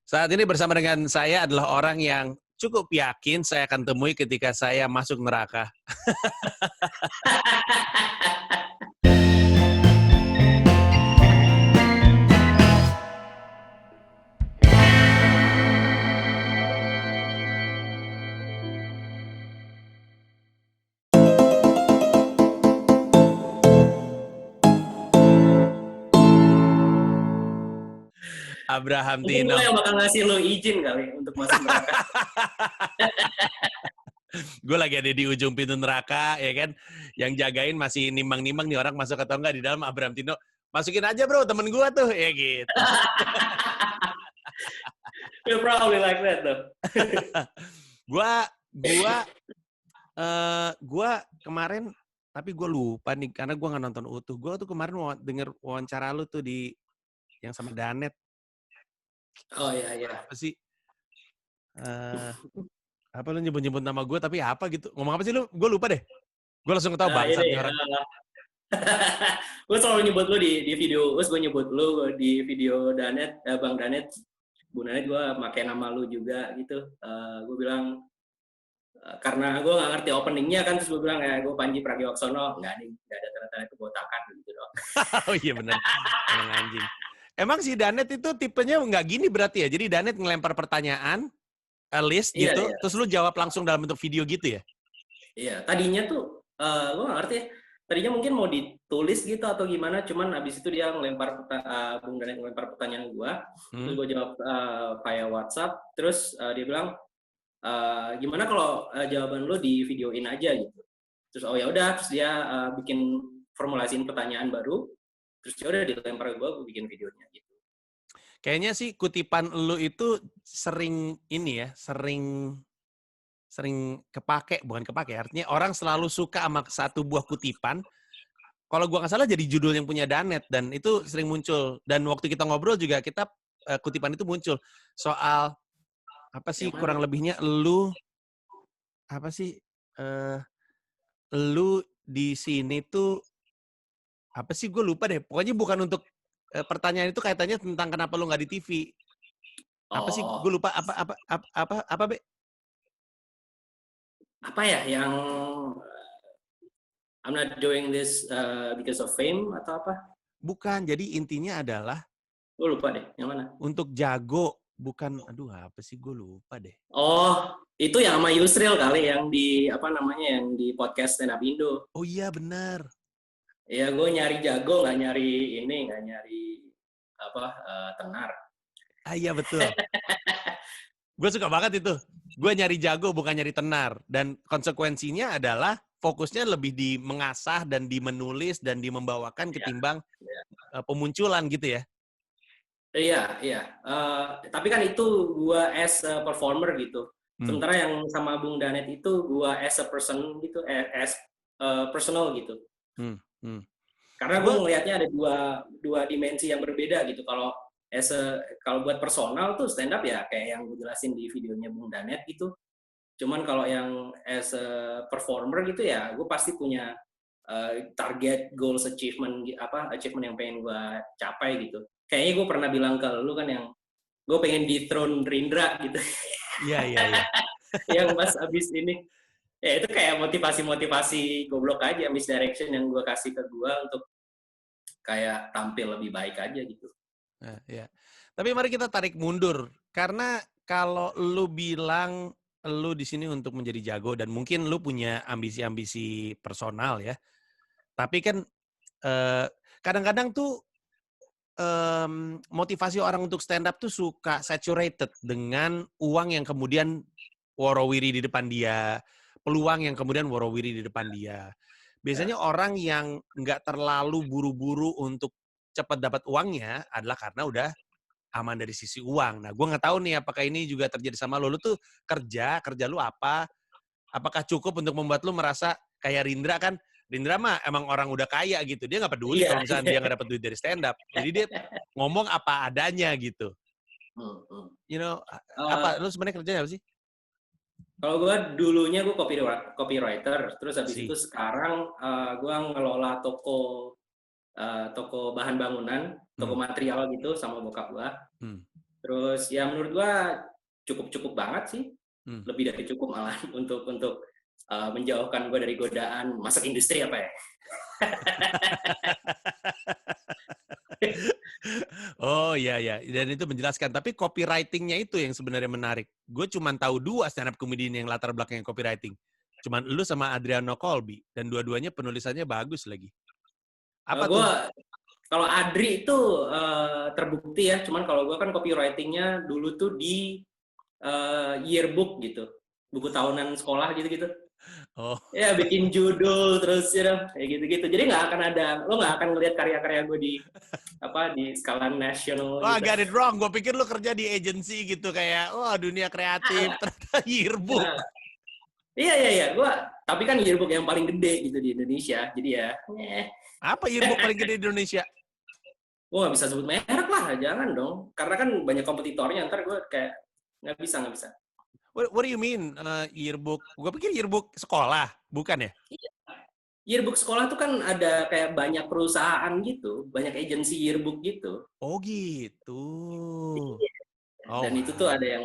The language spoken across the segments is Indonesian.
Saat ini bersama dengan saya adalah orang yang cukup yakin saya akan temui ketika saya masuk neraka. Abraham Mungkin gue Tino. yang bakal ngasih lo izin kali untuk masuk neraka. Gue lagi ada di ujung pintu neraka, ya kan? Yang jagain masih nimbang-nimbang nih orang masuk atau enggak di dalam. Abraham Tino, masukin aja bro, temen gue tuh, ya gitu. You're probably like that though. Gua kemarin, tapi gue lupa nih karena gue nggak nonton utuh. Gue tuh kemarin denger wawancara lu tuh di yang sama Danet. Oh iya. Apa sih? Apa lu nyebut-nyebut nama gue tapi apa gitu? Ngomong apa sih lu? Gue lupa deh. Gue langsung ketawa bangsat nih orang. Gue selalu nyebut lu di video, terus gue nyebut lu di video Danet, Bang Danet, Bu Danet, gue pakai nama lu juga gitu. Gue bilang karena gue nggak ngerti openingnya kan, terus gue bilang ya gue Panji Pragiwaksono, nggak ada tanda-tanda kebotakan gitu doang. Oh iya benar, emang anjing. Emang si Danet itu tipenya nggak gini berarti ya? Jadi Danet ngelempar pertanyaan, list gitu, Iya. terus lu jawab langsung dalam bentuk video gitu ya? Iya, tadinya tuh gue nggak ngerti ya. Tadinya mungkin mau ditulis gitu atau gimana, cuman abis itu dia Bung Danet ngelempar pertanyaan gue, terus gue jawab via WhatsApp, terus dia bilang gimana kalau jawaban lo di videoin aja gitu. Terus oh ya udah, terus dia bikin formulasiin pertanyaan baru, terus ya udah dilempar gue bikin videonya gitu. Kayaknya sih kutipan lu itu sering ini ya, sering bukan kepake, artinya orang selalu suka sama satu buah kutipan. Kalau gua nggak salah jadi judul yang punya Danet, dan itu sering muncul. Dan waktu kita ngobrol juga kita kutipan itu muncul soal apa sih kurang lebihnya lu apa sih lu di sini tuh apa sih, gue lupa deh. Pokoknya bukan untuk pertanyaan itu kaitannya tentang kenapa lu nggak di TV. Apa sih? Gue lupa apa Be? Apa ya yang I'm not doing this because of fame atau apa? Bukan. Jadi intinya adalah Gue lupa deh. Yang mana? untuk jago, bukan. Aduh, apa sih? Gue lupa deh. Oh, itu yang sama Yusril kali yang di apa namanya yang di podcast Stand Up Indo. Oh iya benar. Ya gue nyari jago, nggak nyari apa tenar. Iya betul. Gue suka banget itu. Gue nyari jago bukan nyari tenar. Dan konsekuensinya adalah fokusnya lebih di mengasah dan di menulis dan di membawakan ketimbang pemunculan gitu ya. Iya. Tapi kan itu gue as a performer gitu. Sementara yang sama Bung Danet itu gue as a person gitu, as personal gitu. Karena gue ngelihatnya ada dua dimensi yang berbeda gitu. Kalau buat personal tuh stand up ya kayak yang gue jelasin di videonya Bung Danet gitu. Cuman kalau yang as a performer gitu ya gue pasti punya target, goals, achievement yang pengen gue capai gitu. Kayaknya gue pernah bilang ke lu kan yang gue pengen dethrone Rindra gitu. Iya. Yang pas abis ini ya itu kayak motivasi goblok aja, misdirection yang gue kasih ke gue untuk kayak tampil lebih baik aja gitu. Nah, ya. Tapi mari kita tarik mundur, karena kalau lu bilang lu di sini untuk menjadi jago dan mungkin lu punya ambisi-ambisi personal ya. Tapi kan kadang-kadang tuh motivasi orang untuk stand up tuh suka saturated dengan uang yang kemudian worowiri di depan dia, peluang yang kemudian worowiri di depan dia. Biasanya orang yang nggak terlalu buru-buru untuk cepat dapat uangnya adalah karena udah aman dari sisi uang. Nah, gue nggak tahu nih apakah ini juga terjadi sama lo. Lo tuh kerja lu apa? Apakah cukup untuk membuat lo merasa kayak Rindra kan? Rindra mah emang orang udah kaya gitu. Dia nggak peduli kalau misalnya dia nggak dapat duit dari stand up. Jadi dia ngomong apa adanya gitu. You know, apa? Lo sebenarnya kerjanya apa sih? Kalau gue dulunya gue copywriter, terus habis itu sekarang gue ngelola toko bahan bangunan, toko material gitu sama bokap gue. Terus ya menurut gua cukup banget sih, Hmm. lebih dari cukup malah untuk menjauhkan gua dari godaan masuk industri apa ya. Oh iya ya, dan itu menjelaskan. Tapi copywriting-nya itu yang sebenarnya menarik. Gue cuma tahu 2 stand up comedian yang latar belakangnya copywriting. Cuman lu sama Adriano Colby, dan dua-duanya penulisannya bagus lagi. Apa tuh? Gua kalau Adri itu terbukti ya, cuman kalau gua kan copywriting-nya dulu tuh di yearbook gitu, buku tahunan sekolah gitu-gitu. Oh, Ya bikin judul terus kayak gitu-gitu. Jadi lo nggak akan ngelihat karya-karya gue di skala nasional wah, gitu. got it wrong. Gue pikir lu kerja di agency gitu kayak, wah dunia kreatif, ternyata yearbook. Nah, iya. Tapi kan yearbook yang paling gede gitu di Indonesia. Jadi ya, Apa yearbook paling gede di Indonesia? gue nggak bisa sebut merek lah, jangan dong. Karena kan banyak kompetitornya. Ntar gue kayak nggak bisa. What do you mean yearbook? Gue pikir yearbook sekolah, bukan ya? Yearbook sekolah tuh kan ada kayak banyak perusahaan gitu, banyak agensi yearbook gitu. Oh gitu. Oh Dan itu tuh wow. ada yang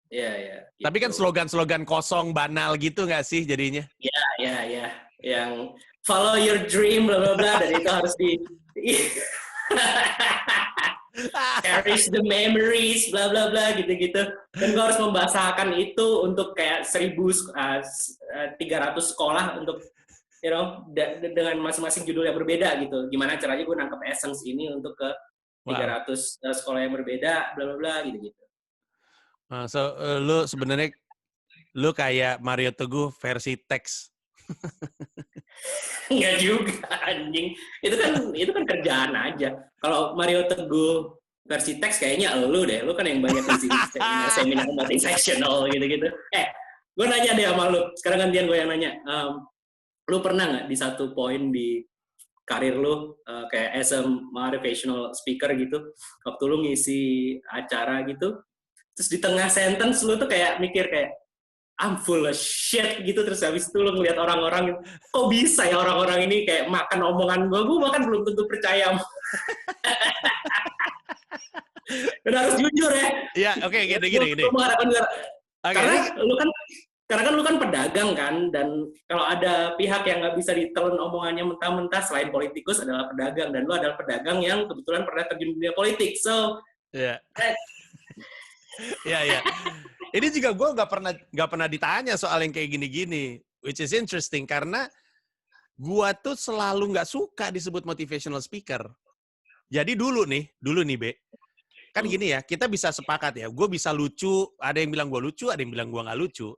ya Tapi kan gitu. slogan-slogan kosong, banal gitu nggak sih jadinya? Ya, yang follow your dream bla bla bla dan itu harus di cherish the memories bla bla bla gitu-gitu. Dan gue harus membahasakan itu untuk kayak 1.300 sekolah untuk dengan masing-masing judul yang berbeda gitu. Gimana caranya gue nangkep essence ini untuk ke Wow. 300 sekolah yang berbeda bla bla bla gitu-gitu. Lu sebenarnya lu kayak Mario Teguh versi teks. Enggak juga anjing. Itu kan kerjaan aja. Kalau Mario Teguh versi teks kayaknya lu deh. Lu kan yang banyak ngisi seminar motivational gitu-gitu. Gue nanya deh sama lu. Sekarang gantian gue yang nanya. Lu pernah nggak di satu poin di karir lu kayak as a motivational speaker gitu, waktu lu ngisi acara gitu, terus di tengah sentence lu tuh kayak mikir kayak I'm full of shit gitu, terus habis itu lu ngeliat orang-orang, kok bisa ya orang-orang ini kayak makan omongan gue bahkan belum tentu percaya. Dan harus jujur ya. Iya, oke, gini. Lu mengharapkan Oke, karena ini lu kan pedagang kan, dan kalau ada pihak yang nggak bisa ditelan omongannya mentah-mentah selain politikus adalah pedagang, dan lu adalah pedagang yang kebetulan pernah terjun di dunia politik, so ya. Iya. Ini juga gue nggak pernah ditanya soal yang kayak gini-gini, which is interesting karena gue tuh selalu nggak suka disebut motivational speaker. Jadi dulu nih, Be, kan gini ya, kita bisa sepakat ya, gue bisa lucu, ada yang bilang gue lucu, ada yang bilang gue nggak lucu.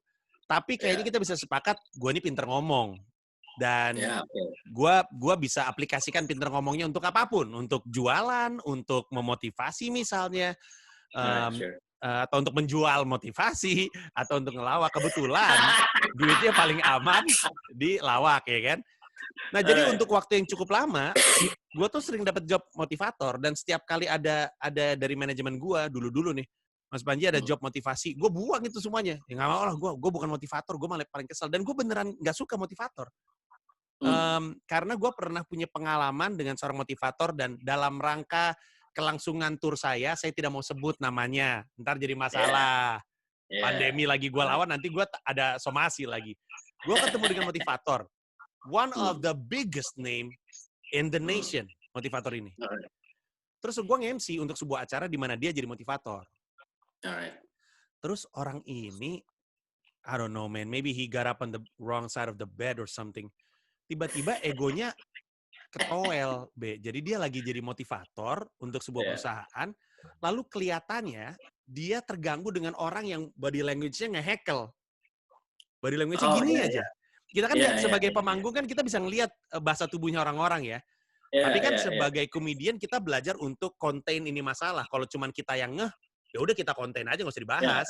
Tapi kayaknya kita bisa sepakat, gue ini pinter ngomong. Dan gue bisa aplikasikan pinter ngomongnya untuk apapun. Untuk jualan, untuk memotivasi misalnya, atau untuk menjual motivasi, atau untuk ngelawak. Kebetulan, duitnya paling aman di lawak, ya kan? Nah, jadi untuk waktu yang cukup lama, gue tuh sering dapat job motivator, dan setiap kali ada dari manajemen gue dulu nih, Mas Panji ada job motivasi, gue buang itu semuanya. Ya nggak mau lah, gue bukan motivator, gue malah paling kesel. Dan gue beneran nggak suka motivator. Karena gue pernah punya pengalaman dengan seorang motivator, dan dalam rangka kelangsungan tur saya tidak mau sebut namanya, ntar jadi masalah. Pandemi lagi gue lawan, nanti gue ada somasi lagi. Gue ketemu dengan motivator. One of the biggest name in the nation, motivator ini. Terus gue nge-MC untuk sebuah acara di mana dia jadi motivator. Terus orang ini, I don't know man, maybe he got up on the wrong side of the bed or something. Tiba-tiba egonya ketowel, Be. Jadi dia lagi jadi motivator untuk sebuah perusahaan, lalu kelihatannya dia terganggu dengan orang yang body language-nya nge-heckle. Body language-nya gini aja. Kita kan sebagai pemanggung kan kita bisa ngelihat bahasa tubuhnya orang-orang ya. Tapi kan sebagai komedian kita belajar untuk contain ini masalah. Kalau cuman kita yang ngeh, ya udah kita contain aja, nggak usah dibahas.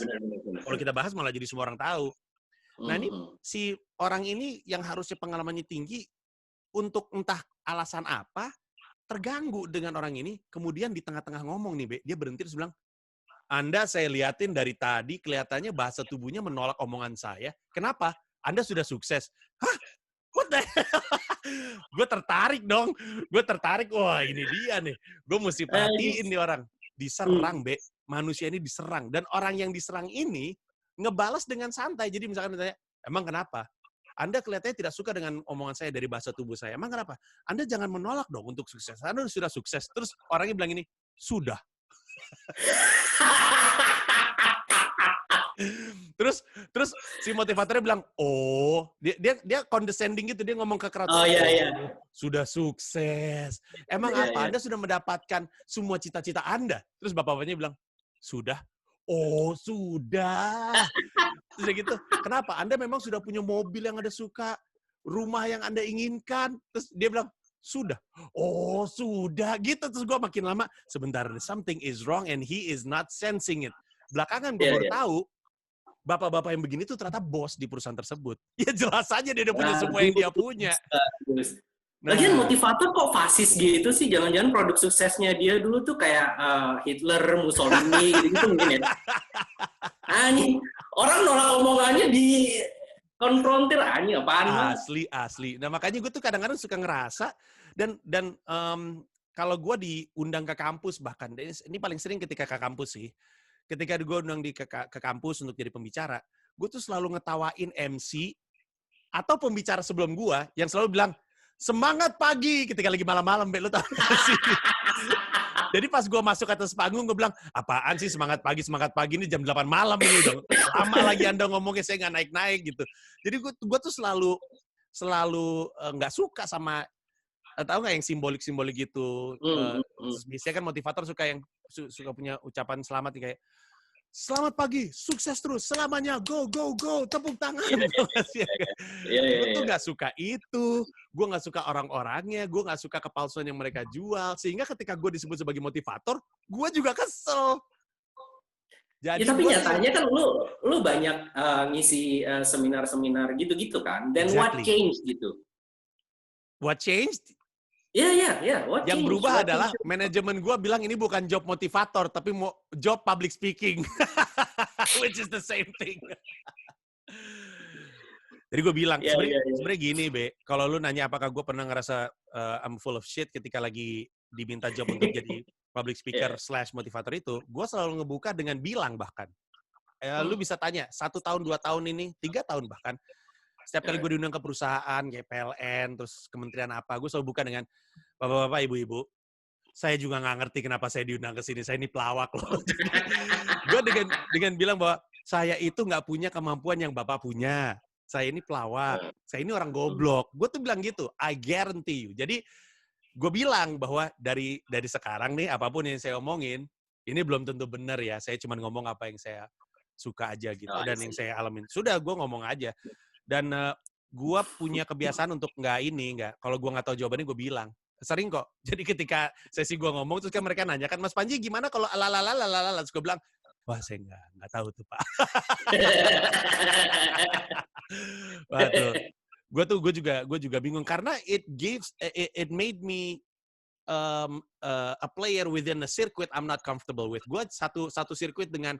Kalau kita bahas malah jadi semua orang tahu. Nah ini si orang ini yang harusnya pengalamannya tinggi, untuk entah alasan apa, terganggu dengan orang ini. Kemudian di tengah-tengah ngomong nih, Be, dia berhenti terus bilang, Anda saya liatin dari tadi kelihatannya bahasa tubuhnya menolak omongan saya. Kenapa? Anda sudah sukses. Hah? What the hell? Gue tertarik dong. Wah ini dia nih. Gue mesti perhatiin nih orang. diserang, manusia ini diserang. Dan orang yang diserang ini ngebalas dengan santai. Jadi misalkan ditanya, emang kenapa? Anda kelihatannya tidak suka dengan omongan saya dari bahasa tubuh saya. Emang kenapa? Anda jangan menolak dong untuk sukses. Anda sudah sukses. Terus orangnya bilang ini, sudah. Terus si motivatornya bilang, oh, dia condescending gitu, dia ngomong ke crowd. Oh iya. Sudah sukses. Emang apa? Anda sudah mendapatkan semua cita-cita Anda? Terus bapak-bapaknya bilang, sudah. Oh, sudah. Terus gitu. Kenapa? Anda memang sudah punya mobil yang Anda suka, rumah yang Anda inginkan. Terus dia bilang, sudah. Oh, sudah. Gitu. Terus gue makin lama, sebentar, something is wrong and he is not sensing it. Belakangan gue baru tahu, bapak-bapak yang begini tuh ternyata bos di perusahaan tersebut. Ya jelas aja dia udah punya semua yang dia punya. Nah, lagian motivator kok fasis gitu sih? Jangan-jangan produk suksesnya dia dulu tuh kayak Hitler, Mussolini gitu mungkin ya. Nih, orang nolak omongannya di konfrontir aja apaan? Asli. Nah makanya gue tuh kadang-kadang suka ngerasa dan kalau gue diundang ke kampus bahkan ini paling sering ketika ke kampus sih. Ketika gue undang ke kampus untuk jadi pembicara, gue tuh selalu ngetawain MC atau pembicara sebelum gue yang selalu bilang, semangat pagi ketika lagi malam-malam, lu tau gak sih? Jadi pas gue masuk atas panggung, gue bilang, apaan sih semangat pagi ini jam 8 malam ini dong. Lama lagi Anda ngomongnya, saya nggak naik-naik gitu. Jadi gue tuh selalu nggak suka sama, tahu nggak yang simbolik-simbolik gitu. Biasanya kan motivator suka punya ucapan selamat nih, kayak, selamat pagi, sukses terus, selamanya, go, tepuk tangan. Gue tuh nggak suka itu, gue nggak suka orang-orangnya, gue nggak suka kepalsuan yang mereka jual, sehingga ketika gue disebut sebagai motivator, gue juga kesel. Jadi tapi nyatanya kan lu banyak ngisi seminar-seminar gitu-gitu kan, then what changed gitu? What changed? Iya. Yang berubah adalah manajemen gue bilang ini bukan job motivator, tapi job public speaking. Which is the same thing. Jadi gue bilang, sebenarnya gini, kalau lu nanya apakah gue pernah ngerasa I'm full of shit ketika lagi diminta job untuk jadi public speaker / motivator itu, gue selalu ngebuka dengan bilang bahkan. Lu bisa tanya, 1 tahun, 2 tahun ini, 3 tahun bahkan, setiap kali gue diundang ke perusahaan, kayak PLN, terus kementerian apa, gue selalu buka dengan, bapak-bapak, ibu-ibu, saya juga nggak ngerti kenapa saya diundang ke sini, saya ini pelawak loh. Gue dengan bilang bahwa saya itu nggak punya kemampuan yang bapak punya. Saya ini pelawak, saya ini orang goblok. Gue tuh bilang gitu, I guarantee you. Jadi, gue bilang bahwa dari sekarang nih, apapun yang saya omongin, ini belum tentu benar ya, saya cuma ngomong apa yang saya suka aja gitu, dan yang saya alamin. Sudah, gue ngomong aja. Dan gue punya kebiasaan untuk kalau gue nggak tahu jawabannya, gue bilang. Sering kok. Jadi ketika sesi gue ngomong, terus kan mereka nanya kan, Mas Panji gimana kalau lalalala, terus gue bilang, wah saya nggak tahu tuh Pak. Waduh. Gue juga bingung karena it made me a player within a circuit I'm not comfortable with. Gue satu sirkuit dengan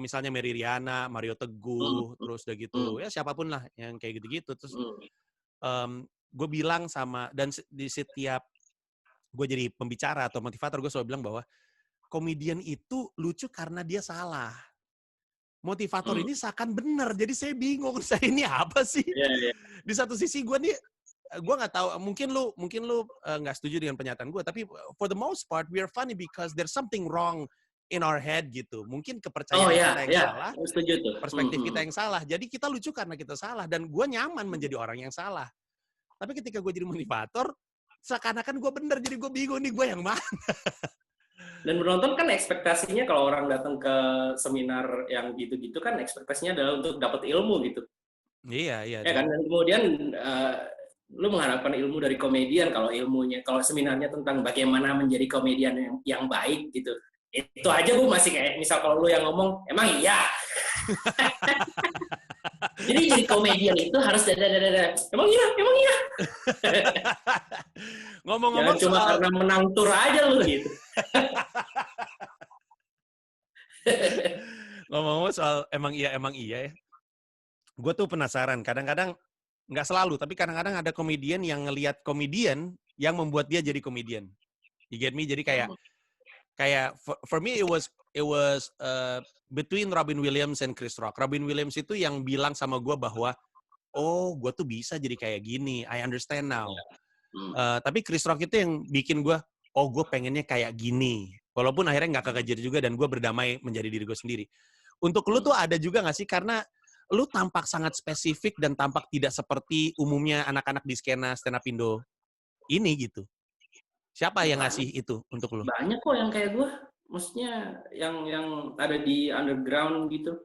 misalnya Mary Riana, Mario Teguh, terus udah gitu, ya siapapun lah yang kayak gitu-gitu. Terus gue bilang dan di setiap gue jadi pembicara atau motivator, gue selalu bilang bahwa komedian itu lucu karena dia salah. Motivator ini seakan benar, jadi saya bingung, saya ini apa sih? Di satu sisi gue nggak tahu, mungkin lu nggak setuju dengan pernyataan gue, tapi for the most part we are funny because there's something wrong in our head gitu. Mungkin kepercayaan kita yang salah, perspektif kita yang salah. Jadi kita lucu karena kita salah, dan gue nyaman menjadi orang yang salah. Tapi ketika gue jadi motivator, seakan-akan gue benar, jadi gue bingung nih gue yang mana. Dan penonton kan ekspektasinya kalau orang datang ke seminar yang gitu-gitu kan ekspektasinya adalah untuk dapat ilmu gitu. Iya. Ya kan, dan kemudian lu mengharapkan ilmu dari komedian, kalau seminarnya tentang bagaimana menjadi komedian yang baik gitu. Itu aja gue masih kayak, misal kalau lu yang ngomong, emang iya. Jadi jadi komedian itu harus emang iya. Ngomong-ngomong cuma karena menang tur aja lu gitu. Ngomong-ngomong soal emang iya ya. Gue tuh penasaran, kadang-kadang nggak selalu, tapi kadang-kadang ada komedian yang ngelihat komedian yang membuat dia jadi komedian. You get me? Jadi kayak kayak for me it was between Robin Williams and Chris Rock. Robin Williams itu yang bilang sama gue bahwa oh gue tuh bisa jadi kayak gini, I understand now. Tapi Chris Rock itu yang bikin gue oh gue pengennya kayak gini. Walaupun akhirnya nggak kekejar juga dan gue berdamai menjadi diri gue sendiri. Untuk lu tuh ada juga nggak sih, karena lu tampak sangat spesifik dan tampak tidak seperti umumnya anak-anak di skena stand up Indo ini gitu. Siapa yang ngasih itu untuk lu? Banyak kok yang kayak gue. Maksudnya yang ada di underground gitu.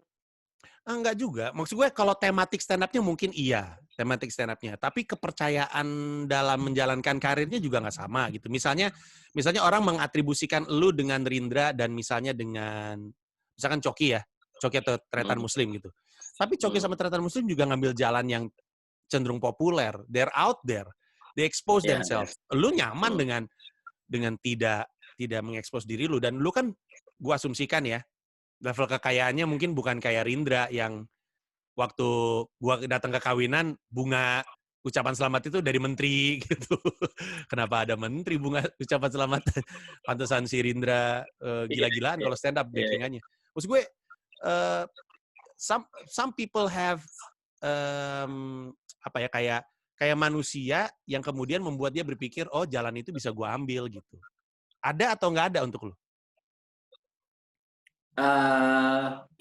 Enggak juga. Maksud gue kalau tematik stand up-nya mungkin iya, tematik stand up-nya. Tapi kepercayaan dalam menjalankan karirnya juga nggak sama gitu. Misalnya orang mengatribusikan lu dengan Rindra dan misalnya dengan, misalkan Coki ya, Coki atau Tretan Muslim gitu. Tapi Coki sama Tretan Muslim juga ngambil jalan yang cenderung populer. They're out there. They expose themselves. Lu nyaman dengan tidak mengekspos diri lu. Dan lu kan, gua asumsikan ya, level kekayaannya mungkin bukan kayak Rindra yang waktu gua datang ke kawinan, bunga ucapan selamat itu dari menteri gitu. Kenapa ada menteri bunga ucapan selamat? Pantesan si Rindra gila-gilaan kalau stand up backingannya. Maksud gue, some people have apa ya, kayak manusia yang kemudian membuat dia berpikir, oh jalan itu bisa gua ambil gitu. Ada atau nggak ada untuk lu?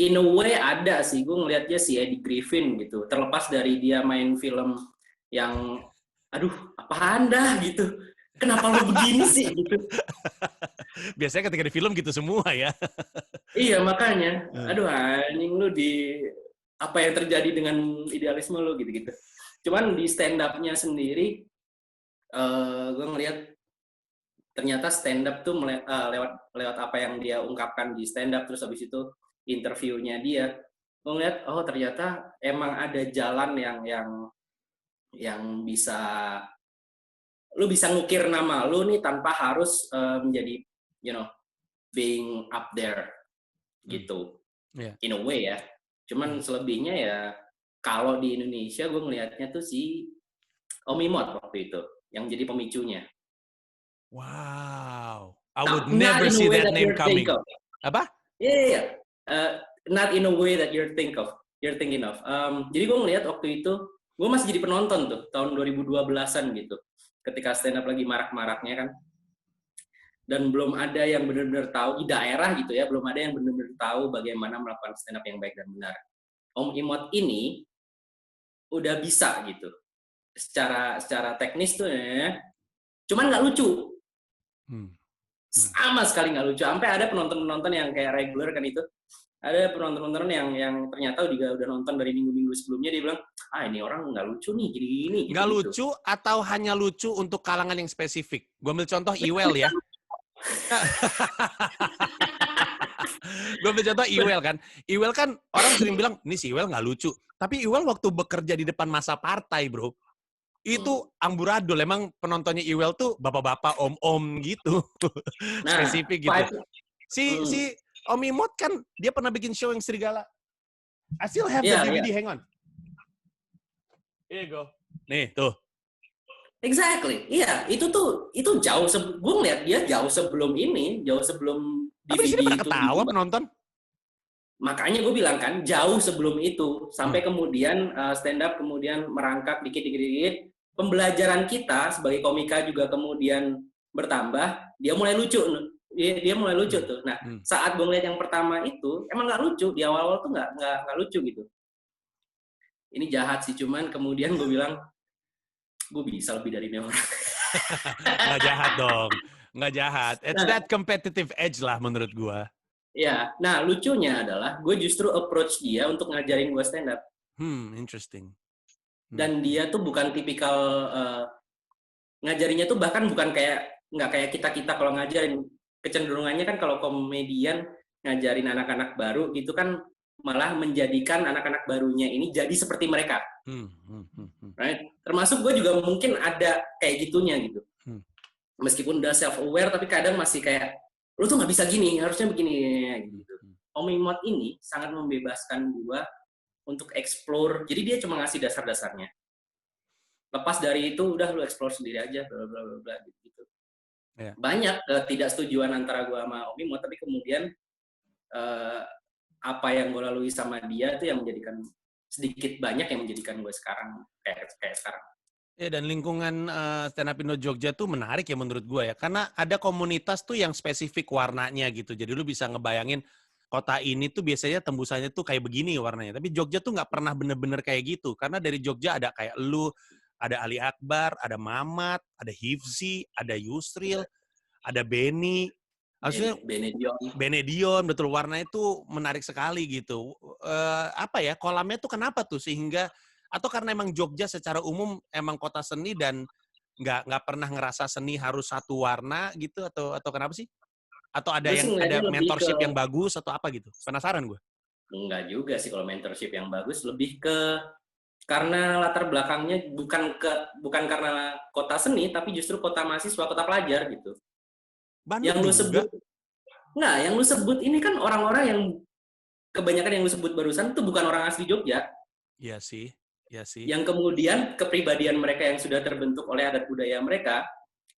In a way ada sih, gue ngelihatnya si Eddie Griffin gitu, terlepas dari dia main film yang aduh apaan dah gitu, kenapa lu begini sih gitu. Biasanya ketika di film gitu semua ya. Iya makanya, aduh anjing lu di apa yang terjadi dengan idealisme lu gitu-gitu. Cuman di stand up-nya sendiri gue ngelihat ternyata stand up tuh lewat apa yang dia ungkapkan di stand up, terus habis itu interviewnya dia, gue ngeliat oh ternyata emang ada jalan yang bisa lu bisa ngukir nama lu nih tanpa harus menjadi being up there gitu. In a way ya. Cuman selebihnya ya kalau di Indonesia gue ngelihatnya tuh si Om Imot waktu itu yang jadi pemicunya. Wow, I would never see that name coming. Apa? Yeah. Not in a way that you're thinking of. Jadi gue ngeliat waktu itu, gue masih jadi penonton tuh tahun 2012-an gitu, ketika stand up lagi marak-maraknya kan, dan belum ada yang benar-benar tahu di daerah gitu ya, belum ada yang benar-benar tahu bagaimana melakukan stand up yang baik dan benar. Om Imot ini udah bisa gitu, secara teknis tuh ya, cuman nggak lucu. Sama sekali nggak lucu. Sampai ada penonton-penonton yang kayak regular kan itu, ada penonton-penonton yang ternyata juga udah nonton dari minggu-minggu sebelumnya, dia bilang, ini orang nggak lucu nih, gini-gini. Nggak gitu, lucu atau hanya lucu untuk kalangan yang spesifik? Gue ambil contoh Iwel ya. Gue ambil contoh Iwel kan. Iwel kan orang sering bilang, ini si Iwel nggak lucu. Tapi Iwel waktu bekerja di depan masa partai, bro, itu amburadul. Emang penontonnya Iwel tuh bapak-bapak, om-om gitu. Spesifik gitu. Si Om Imot kan, dia pernah bikin show yang Serigala. I still have the DVD, hang on. Here you go. Nih, tuh. Exactly. Iya, itu jauh, gue ngeliat dia jauh sebelum ini, jauh sebelum tapi DVD sini pada ketawa penonton. Makanya gue bilang kan, jauh sebelum itu. Sampai kemudian stand up kemudian merangkak dikit-dikit. Pembelajaran kita sebagai komika juga kemudian bertambah, dia mulai lucu. Dia mulai lucu tuh. Nah, saat gue ngeliat yang pertama itu, emang nggak lucu. Di awal-awal tuh nggak lucu gitu. Ini jahat sih, cuman kemudian gue bilang, gue bisa lebih dari ini orang. Nggak jahat dong. Nggak jahat. It's that competitive edge lah menurut gue. Ya, nah lucunya adalah gue justru approach dia untuk ngajarin gue stand up. Interesting. Dan dia tuh bukan tipikal ngajarinya tuh bahkan bukan nggak kayak kita kalau ngajarin. Kecenderungannya kan kalau komedian ngajarin anak-anak baru gitu kan malah menjadikan anak-anak barunya ini jadi seperti mereka. Right? Termasuk gue juga mungkin ada kayak gitunya gitu. Meskipun udah self-aware tapi kadang masih kayak, lu tuh nggak bisa gini, harusnya begini gitu. Om Imot ini sangat membebaskan gue untuk explore. Jadi dia cuma ngasih dasar-dasarnya. Lepas dari itu udah lu explore sendiri aja, bla bla bla gitu. Yeah. Banyak ketidaksetujuan antara gue sama Om Imo, tapi kemudian apa yang gue lalui sama dia itu yang menjadikan sedikit banyak yang menjadikan gue sekarang kayak sekarang. Ya, dan lingkungan Stand Up Indo Jogja tuh menarik ya menurut gue ya. Karena ada komunitas tuh yang spesifik warnanya gitu. Jadi lu bisa ngebayangin kota ini tuh biasanya tembusannya tuh kayak begini warnanya. Tapi Jogja tuh nggak pernah bener-bener kayak gitu. Karena dari Jogja ada kayak lu, ada Ali Akbar, ada Mamat, ada Hifzi, ada Yusril, ada Benny. Maksudnya Benedion, betul, warnanya itu menarik sekali gitu. Apa ya, kolamnya tuh kenapa tuh sehingga, atau karena emang Jogja secara umum emang kota seni dan nggak pernah ngerasa seni harus satu warna gitu, atau kenapa sih? Atau ada Gue sih yang ada ngeliatnya lebih ke, mentorship yang bagus atau apa gitu? Penasaran gue. enggak juga sih kalau mentorship yang bagus, lebih ke karena latar belakangnya bukan karena kota seni, tapi justru kota mahasiswa, kota pelajar gitu. Bandung Yang lu juga. sebut, nggak, yang lu sebut ini kan orang-orang yang kebanyakan yang lu sebut barusan itu bukan orang asli Jogja. Iya sih, iya sih. Yang kemudian kepribadian mereka yang sudah terbentuk oleh adat budaya mereka,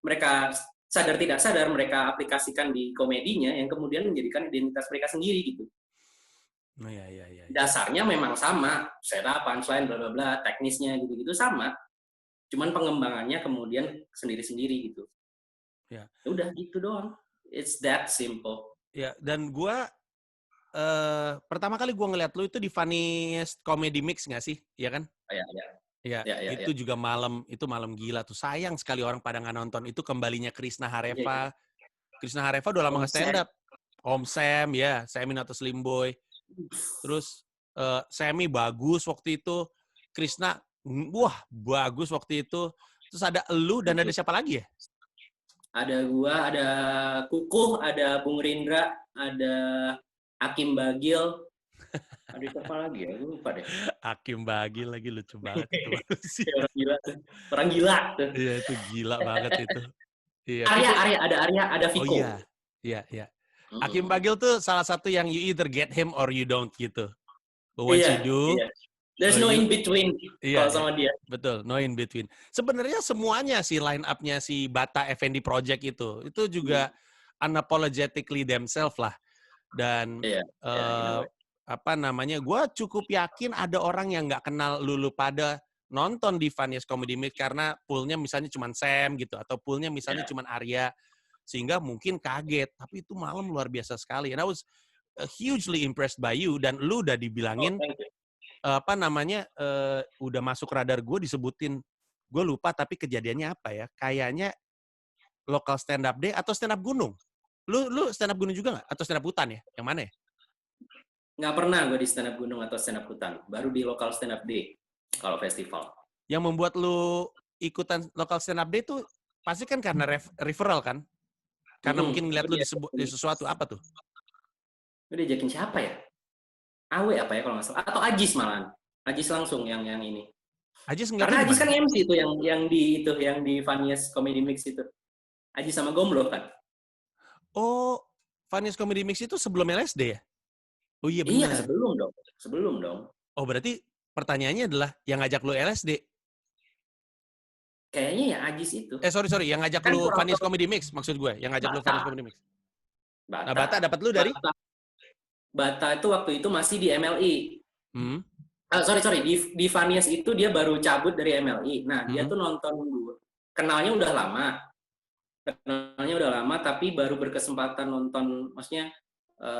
mereka sadar tidak sadar mereka aplikasikan di komedinya yang kemudian menjadikan identitas mereka sendiri gitu. Oh, iya. Dasarnya memang sama, setup, punchline, bla bla bla, teknisnya gitu-gitu sama. Cuman pengembangannya kemudian sendiri-sendiri gitu. Ya. Udah gitu doang. It's that simple. Ya, dan gue pertama kali gue ngeliat lu itu di Funniest Comedy Mix nggak sih? Iya kan? Ya, itu juga itu malam gila tuh. Sayang sekali orang pada nggak nonton. Itu kembalinya Krisna Hareva. Krisna Hareva udah lama nggak stand up. Om Sam, ya, Sammy atau Slim Boy. Terus Sammy bagus waktu itu. Krisna, wah bagus waktu itu. Terus ada elu dan ada siapa lagi ya? Ada gua, ada Kukuh, ada Bung Rindra, ada Hakim Bagil. Ada siapa lagi ya? Gue lupa deh. Hakim Bagil lagi, lucu banget itu manusia. Orang gila tuh. Orang gila tuh. Iya, itu gila banget itu. Iya. Arya, ada Viko. Oh iya. Hakim Bagil tuh salah satu yang you either get him or you don't gitu. But once you do, there's no in between kalau sama dia. Betul, no in between. Sebenarnya semuanya sih line up-nya si Bata Effendi Project itu juga unapologetically themselves lah. Dan apa namanya, gue cukup yakin ada orang yang nggak kenal lulu pada nonton di Funniest Comedy Mix karena poolnya misalnya cuma Sam gitu, atau poolnya misalnya cuma Arya, sehingga mungkin kaget. Tapi itu malam luar biasa sekali. And I was hugely impressed by you, dan lu udah dibilangin apa namanya, udah masuk radar gue, disebutin, gue lupa tapi kejadiannya apa ya, kayaknya lokal stand up day atau stand up gunung. Lu stand up gunung juga nggak? Atau stand up hutan ya? Yang mana ya? Nggak pernah gue di stand up gunung atau stand up hutan. Baru di lokal stand up day kalau festival. Yang membuat lu ikutan lokal stand up day tuh pasti kan karena referral kan? Karena mungkin ngeliat lu di sesuatu, apa tuh? Lu diajakin siapa ya? Awe apa ya kalau nggak salah? Atau Ajis malahan. Ajis langsung yang ini. Ajis karena Ajis kan MC itu yang di Funniest Comedy Mix itu. Ajis sama Gomblo kan. Oh, Funniest Comedy Mix itu sebelum LSD ya? Oh iya benar. Iya, sebelum dong. Oh, berarti pertanyaannya adalah yang ngajak lu LSD. Kayaknya ya Ajis itu. Sorry, yang ngajak kan lu Funniest Comedy Mix maksud gue, yang ngajak lu Funniest Comedy Mix. Nah, Bata dapat lu dari? Bata itu waktu itu masih di MLI. Sorry, di Funniest itu dia baru cabut dari MLI. Nah, dia tuh nonton gue. Kenalnya udah lama, tapi baru berkesempatan nonton, maksudnya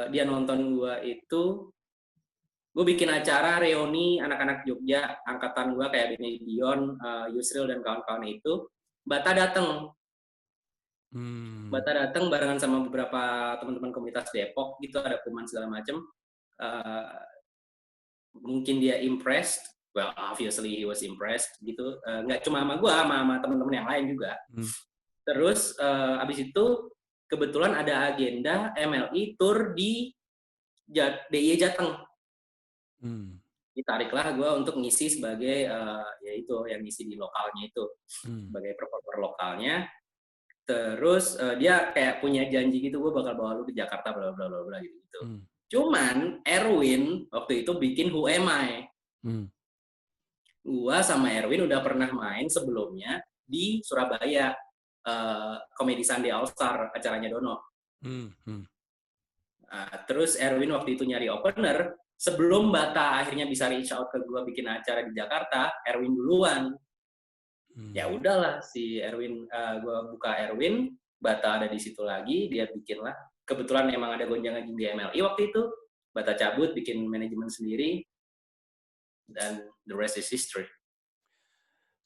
dia nonton gue itu, gue bikin acara reuni anak-anak Jogja, angkatan gue kayak Benedion, Yusril dan kawan-kawan itu, Bata datang. Bata datang barengan sama beberapa teman-teman komunitas Depok gitu, ada kuman segala macam. Mungkin dia impressed, well obviously he was impressed gitu. Nggak cuma sama gue, sama teman-teman yang lain juga. Terus abis itu kebetulan ada agenda MLI tour di DIY Jateng. Ditariklah gue untuk ngisi sebagai yang ngisi di lokalnya itu, sebagai performer lokalnya. Terus dia kayak punya janji gitu, gue bakal bawa lu ke Jakarta bla bla bla bla gitu. Cuman Erwin waktu itu bikin Who Am I. Gua sama Erwin udah pernah main sebelumnya di Surabaya Comedy Sunday All Star, acaranya Dono. Terus Erwin waktu itu nyari opener, sebelum Bata akhirnya bisa reach out ke gue bikin acara di Jakarta, Erwin duluan. Ya udahlah, si Erwin, gue buka Erwin, Bata ada di situ lagi, dia bikin lah. Kebetulan emang ada gonjang-ganjing di MLI waktu itu, Bata cabut, bikin manajemen sendiri, dan the rest is history.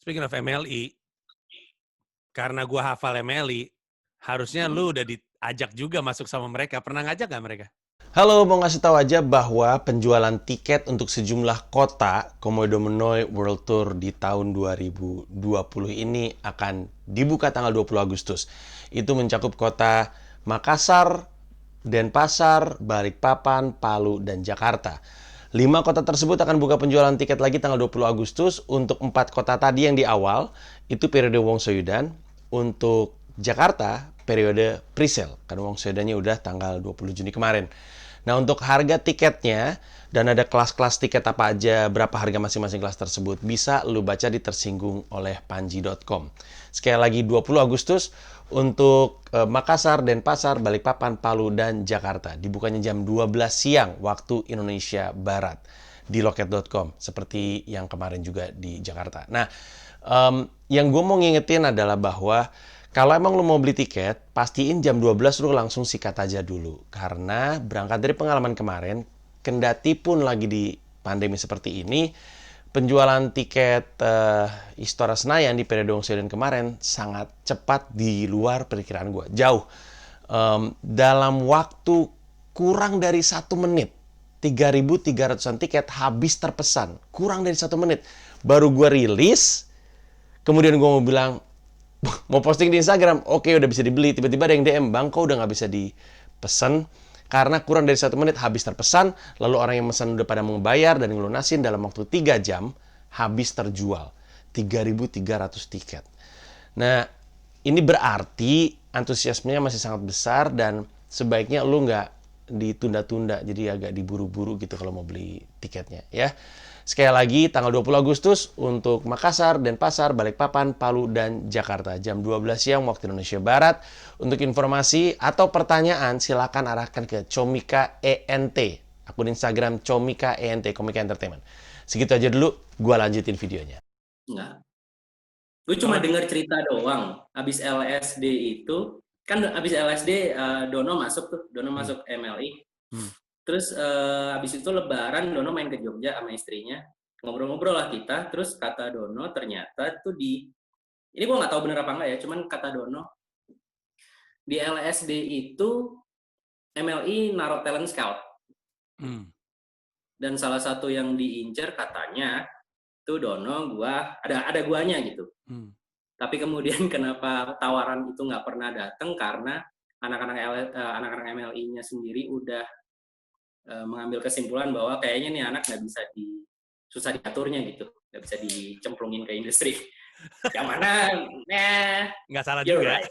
Speaking of MLI, karena gue hafal MLI, harusnya lu udah diajak juga masuk sama mereka. Pernah ngajak nggak mereka? Halo, mau ngasih tahu aja bahwa penjualan tiket untuk sejumlah kota Komodo Menoi World Tour di tahun 2020 ini akan dibuka tanggal 20 Agustus. Itu mencakup kota Makassar, Denpasar, Balikpapan, Palu, dan Jakarta. 5 kota tersebut akan buka penjualan tiket lagi tanggal 20 Agustus. Untuk 4 kota tadi yang di awal, itu periode Wongsoyudan. Untuk Jakarta, periode pre-sale. Karena Wongsoyudannya udah tanggal 20 Juni kemarin. Nah, untuk harga tiketnya, dan ada kelas-kelas tiket apa aja, berapa harga masing-masing kelas tersebut, bisa lu baca di tersinggung oleh panji.com. Sekali lagi, 20 Agustus untuk Makassar, Denpasar, Balikpapan, Palu, dan Jakarta. Dibukanya jam 12 siang waktu Indonesia Barat di loket.com, seperti yang kemarin juga di Jakarta. Nah, yang gue mau ngingetin adalah bahwa kalau emang lu mau beli tiket, pastiin jam 12 lu langsung sikat aja dulu. Karena berangkat dari pengalaman kemarin, kendati pun lagi di pandemi seperti ini, penjualan tiket Istora Senayan di periode Wongsoyudan kemarin sangat cepat di luar perkiraan gue. Jauh. Dalam waktu kurang dari 1 menit, 3.300-an tiket habis terpesan. Kurang dari 1 menit. Baru gue rilis, kemudian gue mau bilang, mau posting di Instagram, oke udah bisa dibeli. Tiba-tiba ada yang DM, Bang, kok udah nggak bisa dipesan? Karena kurang dari 1 menit habis terpesan, lalu orang yang pesan udah pada membayar dan ngelunasin dalam waktu 3 jam, habis terjual. 3.300 tiket. Nah, ini berarti antusiasmenya masih sangat besar dan sebaiknya lu nggak ditunda-tunda, jadi agak diburu-buru gitu kalau mau beli tiketnya, ya. Sekali lagi, tanggal 20 Agustus untuk Makassar, Denpasar, Balikpapan, Palu, dan Jakarta. Jam 12 siang waktu Indonesia Barat. Untuk informasi atau pertanyaan, silakan arahkan ke Comika ENT. Akun Instagram Comika ENT, Comika Entertainment. Segitu aja dulu, gua lanjutin videonya. Enggak. Gue cuma dengar cerita doang. Abis LSD itu, kan abis LSD Dono masuk tuh, Dono masuk MLI. Terus habis itu Lebaran Dono main ke Jogja sama istrinya, ngobrol-ngobrol lah kita. Terus kata Dono ternyata tuh ini gue nggak tahu bener apa enggak ya, cuman kata Dono di LSD itu MLI naruh talent scout. Dan salah satu yang diincer katanya tuh Dono, ada guanya gitu. Tapi kemudian kenapa tawaran itu nggak pernah datang, karena anak-anak MLI-nya sendiri udah mengambil kesimpulan bahwa kayaknya nih anak susah diaturnya gitu, nggak bisa dicemplungin ke industri. Yang mana, nggak salah juga. Right.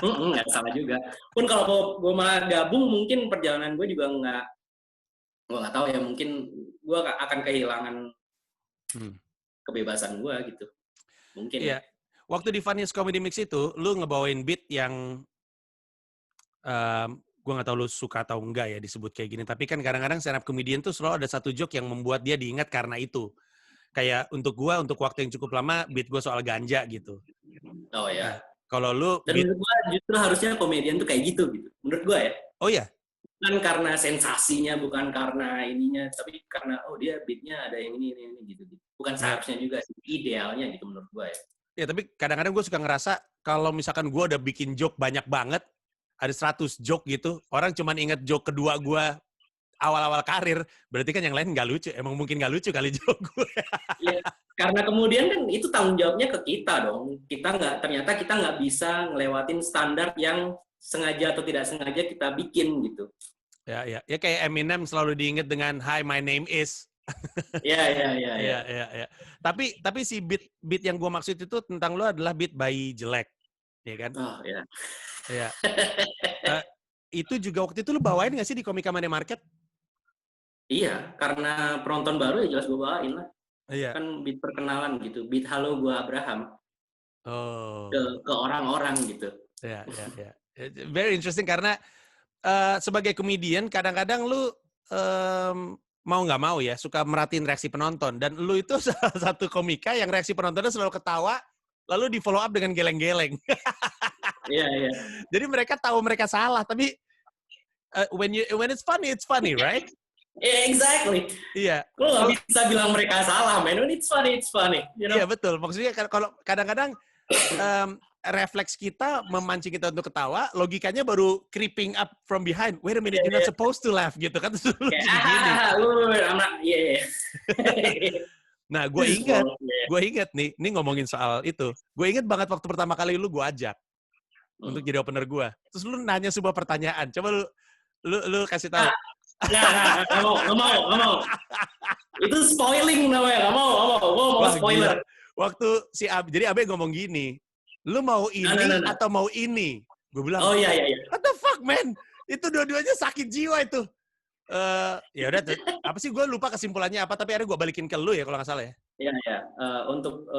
Nggak salah juga. Pun kalau gue malah gabung, mungkin perjalanan gue juga gue nggak tahu ya, mungkin gue akan kehilangan kebebasan gue gitu. Mungkin. Iya. Waktu di Funniest Comedy Mix itu, lu ngebawain beat yang gue nggak tahu lu suka atau enggak ya disebut kayak gini, tapi kan kadang-kadang stand up comedian tuh selalu ada satu joke yang membuat dia diingat karena itu. Kayak untuk gue, untuk waktu yang cukup lama, beat gue soal ganja gitu. Oh ya. Nah, kalau lu... Dan menurut gue justru harusnya komedian tuh kayak gitu. Menurut gue ya. Oh ya? Bukan karena sensasinya, bukan karena ininya, tapi karena, oh dia beatnya ada yang ini gitu. Bukan seharusnya juga sih, idealnya gitu menurut gue ya. Ya, tapi kadang-kadang gue suka ngerasa, kalau misalkan gue udah bikin joke banyak banget, ada 100 joke gitu, orang cuman inget joke kedua gue awal-awal karir, berarti kan yang lain nggak lucu. Emang mungkin nggak lucu kali joke gue. Iya, karena kemudian kan itu tanggung jawabnya ke kita dong. Ternyata kita nggak bisa ngelewatin standar yang sengaja atau tidak sengaja kita bikin gitu. Ya kayak Eminem selalu diinget dengan Hi, my name is. Iya. Tapi si beat yang gue maksud itu tentang lo adalah beat bayi jelek, ya kan? Oh ya. Iya. Itu juga waktu itu lo bawain nggak sih di Komika Money Market? Iya, karena penonton baru ya jelas gue bawain lah. Iya. Kan beat perkenalan gitu, beat halo gue Abraham. Oh. ke orang-orang gitu. Ya. Very interesting karena sebagai komedian kadang-kadang lu mau nggak mau ya suka merhatiin reaksi penonton dan lu itu salah satu komika yang reaksi penontonnya selalu ketawa lalu di follow up dengan geleng-geleng. Iya. Jadi mereka tahu mereka salah tapi when it's funny, right? Yeah, exactly. Iya. Lu nggak bisa bilang mereka salah, man. When it's funny, you know? Iya betul. Maksudnya kalau kadang-kadang refleks kita memancing kita untuk ketawa, logikanya baru creeping up from behind. Wait a minute, you're not supposed to laugh gitu kan? Terus lu jadi gini. Nah, gue ingat nih, ini ngomongin soal itu. Gue ingat banget waktu pertama kali lu gue ajak untuk jadi opener gue. Terus lu nanya sebuah pertanyaan. Coba lu kasih tahu. Nggak mau. Itu spoiling namanya, nggak mau. Gue mau spoiler. Waktu jadi Abe ngomong gini, lu mau ini atau mau ini? Gue bilang, oh iya. What the fuck, man? Itu dua-duanya sakit jiwa itu. Ya udah, apa sih gue lupa kesimpulannya apa, tapi akhirnya gue balikin ke lu ya kalau nggak salah ya. Iya. Untuk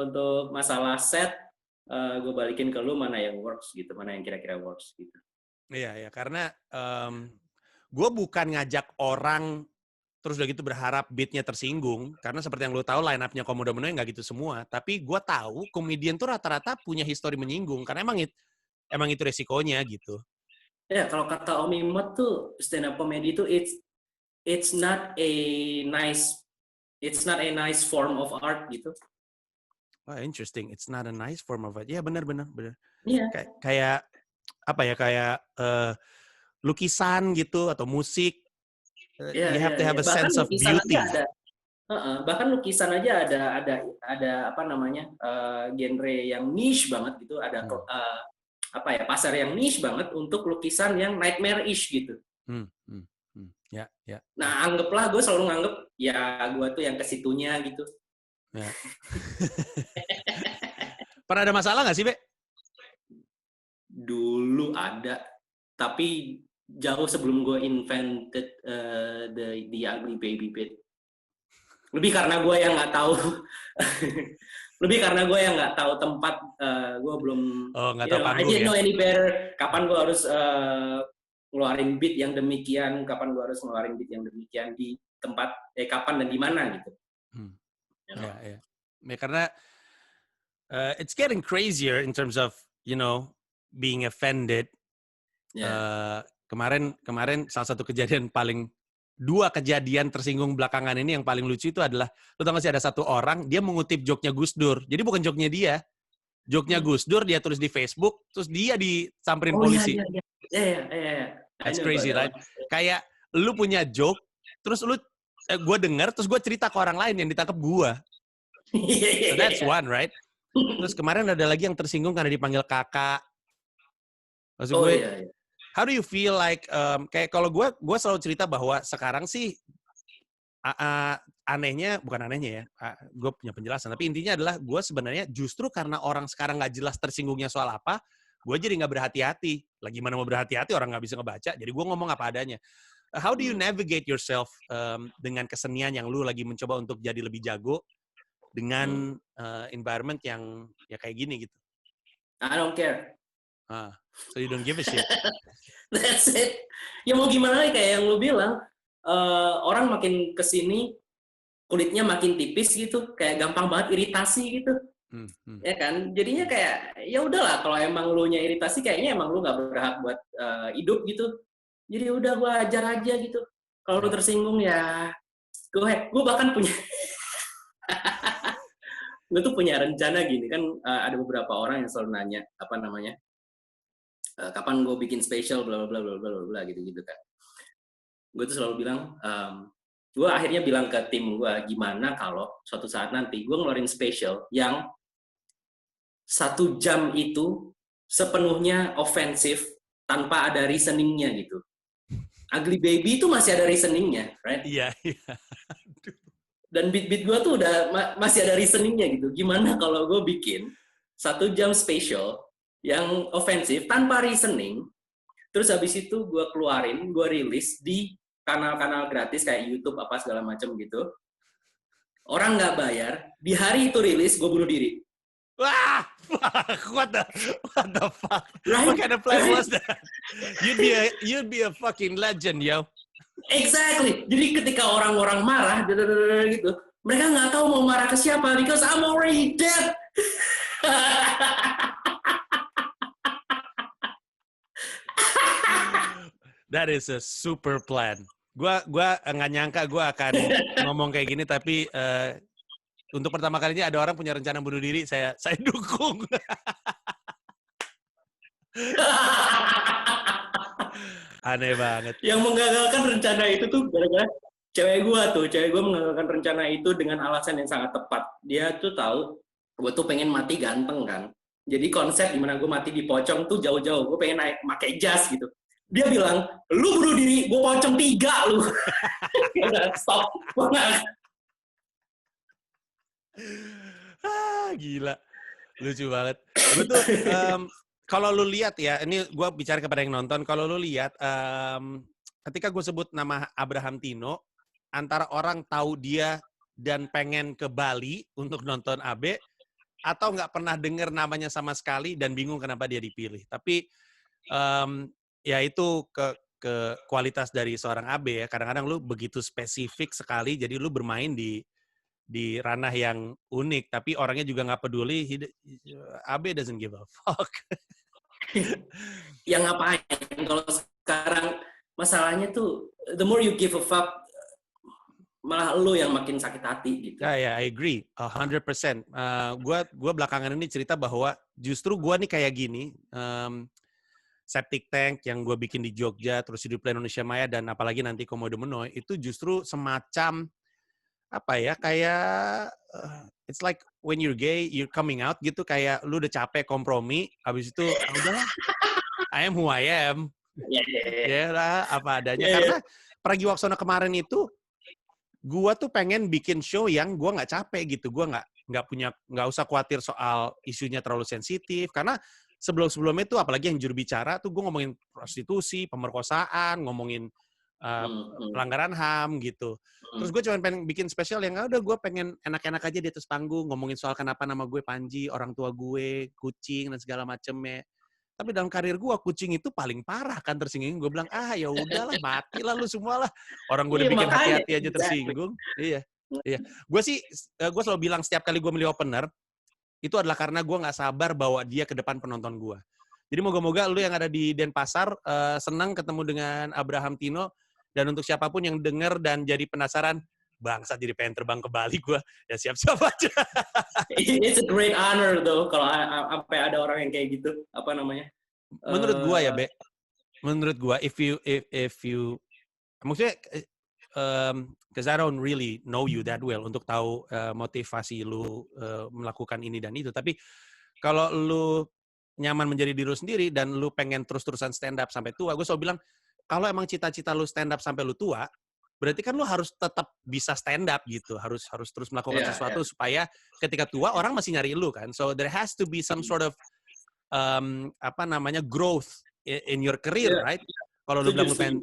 masalah set, gue balikin ke lu mana yang works gitu, mana yang kira-kira works gitu. Iya, karena gue bukan ngajak orang terus udah gitu berharap beatnya tersinggung, karena seperti yang lu tahu line up-nya Komodo Menoi nggak gitu semua. Tapi gue tahu komedian tuh rata-rata punya histori menyinggung, karena emang itu resikonya gitu. Ya kalau kata Om Imot tuh stand up comedy itu it's not a nice form of art gitu. Wah, interesting. It's not a nice form of art. Ya benar. Iya. Kayak apa ya? Kayak lukisan gitu atau musik. You have to have a sense of beauty. Bahkan lukisan aja ada apa namanya genre yang niche banget gitu. Ada pasar yang niche banget untuk lukisan yang nightmare-ish gitu. Ya. Nah, anggaplah gue selalu nganggep ya gue tuh yang kesitunya gitu. Ya. Pernah ada masalah nggak sih, Be? Dulu ada, tapi jauh sebelum gue invented the ugly baby bit. Lebih karena gue yang nggak tahu tempat, gue belum. Nggak tahu panggung ya. I didn't know any better. Kapan gue harus ngeluarin beat yang demikian, kapan gue harus ngeluarin beat yang demikian di tempat, kapan dan di mana gitu. Ya, karena it's getting crazier in terms of being offended. Kemarin salah satu dua kejadian tersinggung belakangan ini yang paling lucu itu adalah, lu tau gak sih ada satu orang, dia mengutip joke-nya Gus Dur. Jadi bukan joke-nya dia. Joke-nya Gus Dur, dia tulis di Facebook, terus dia disamperin polisi. Iya. That's crazy, right? Kayak lu punya joke, terus gue denger, terus gue cerita ke orang lain yang ditangkap gue. So that's one, right? Terus kemarin ada lagi yang tersinggung karena dipanggil kakak. Maksud gue, how do you feel like, kayak kalau gue selalu cerita bahwa sekarang sih, bukan anehnya ya, gue punya penjelasan, tapi intinya adalah gue sebenarnya justru karena orang sekarang nggak jelas tersinggungnya soal apa, gue jadi nggak berhati-hati. Lagi mana mau berhati-hati, orang nggak bisa ngebaca, jadi gue ngomong apa adanya. How do you navigate yourself dengan kesenian yang lu lagi mencoba untuk jadi lebih jago dengan environment yang ya kayak gini gitu? I don't care. So you don't give a shit. That's it. Ya mau gimana kayak yang lu bilang, orang makin kesini kulitnya makin tipis gitu, kayak gampang banget iritasi gitu. Ya kan? Jadinya kayak ya udahlah, kalau emang lu nya iritasi kayaknya emang lu nggak berhak buat hidup gitu. Jadi udah gue ajar aja gitu. Kalau lu tersinggung ya gue bahkan punya gue tuh punya rencana gini kan, ada beberapa orang yang selalu nanya apa namanya, kapan gue bikin spesial bla bla bla gitu kan. Gue tuh selalu bilang, gue akhirnya bilang ke tim gue, gimana kalau suatu saat nanti gue ngeluarin spesial yang 1 jam itu sepenuhnya ofensif tanpa ada reasoningnya gitu. Ugly Baby itu masih ada reasoningnya, right? Iya. Dan beat-beat gue tuh udah masih ada reasoningnya gitu. Gimana kalau gue bikin 1 jam spesial yang ofensif tanpa reasoning, terus habis itu gue keluarin, gue rilis di kanal-kanal gratis kayak YouTube apa segala macam gitu. Orang nggak bayar, di hari itu rilis gue bunuh diri. Wah, fuck, what the fuck? Right? What kind of plan was that? You'd be a fucking legend, yo. Exactly. Jadi ketika orang-orang marah gitu, mereka nggak tahu mau marah ke siapa because I'm already dead. That is a super plan. Gua nggak nyangka gua akan ngomong kayak gini, tapi untuk pertama kalinya ada orang punya rencana bunuh diri, saya dukung. Aneh banget. Yang menggagalkan rencana itu tuh gara-gara cewek gue menggagalkan rencana itu dengan alasan yang sangat tepat. Dia tuh tahu gue tuh pengen mati ganteng kan. Jadi konsep dimana gue mati di pocong tuh jauh-jauh. Gue pengen naik pakai jas gitu. Dia bilang, lu bunuh diri, gue pocong 3 lu. Stop. Gila. Lucu banget. Gue tuh, kalau lu lihat ya, ini gue bicara kepada yang nonton, kalau lu lihat, ketika gue sebut nama Abraham Tino, antara orang tahu dia dan pengen ke Bali untuk nonton AB, atau nggak pernah dengar namanya sama sekali dan bingung kenapa dia dipilih. Tapi ya itu ke kualitas dari seorang AB ya. Kadang-kadang lu begitu spesifik sekali, jadi lu bermain di ranah yang unik, tapi orangnya juga nggak peduli. AB doesn't give a fuck. Yang ngapain? Kalau sekarang masalahnya tuh, the more you give a fuck, malah lu yang makin sakit hati gitu. Ya, I agree, 100%. Gua belakangan ini cerita bahwa justru gua nih kayak gini, septic tank yang gue bikin di Jogja, terus Hidup Indonesia Maya, dan apalagi nanti Komodo Menoy, itu justru semacam apa ya, kayak it's like when you're gay, you're coming out gitu, kayak lu udah capek kompromi, habis itu udahlah, I am who I am. Ya lah, apa adanya. Karena Pragiwaksono kemarin itu, gue tuh pengen bikin show yang gue nggak capek gitu, gue nggak usah khawatir soal isunya terlalu sensitif, karena sebelumnya itu apalagi yang juru bicara tuh gue ngomongin prostitusi, pemerkosaan, ngomongin pelanggaran HAM gitu. Terus gue cuma pengen bikin spesial yang udah gue pengen enak-enak aja di atas panggung, ngomongin soal kenapa nama gue Panji, orang tua gue, kucing dan segala macemnya. Tapi dalam karir gue, kucing itu paling parah kan tersinggung. Gue bilang, ya udahlah, matilah lu semua lah. Orang gue udah bikin hati-hati aja tersinggung. Iya. Gue selalu bilang setiap kali gue milih opener, itu adalah karena gue nggak sabar bawa dia ke depan penonton gue. Jadi moga-moga lu yang ada di Denpasar senang ketemu dengan Abraham Tino, dan untuk siapapun yang denger dan jadi penasaran, bangsat jadi pengen terbang ke Bali gue, ya siap-siap aja. It's a great honor though kalau sampai ada orang yang kayak gitu, apa namanya? Menurut gue ya, Be. Menurut gue, if you maksudnya because I don't really know you that well untuk tahu motivasi lu melakukan ini dan itu. Tapi kalau lu nyaman menjadi diri lu sendiri dan lu pengen terus-terusan stand up sampai tua, gue selalu bilang, kalau emang cita-cita lu stand up sampai lu tua, berarti kan lu harus tetap bisa stand up gitu. Harus terus melakukan sesuatu supaya ketika tua orang masih nyari lu kan. So there has to be some sort of growth in your career, right? Kalau lu bilang lu pengen.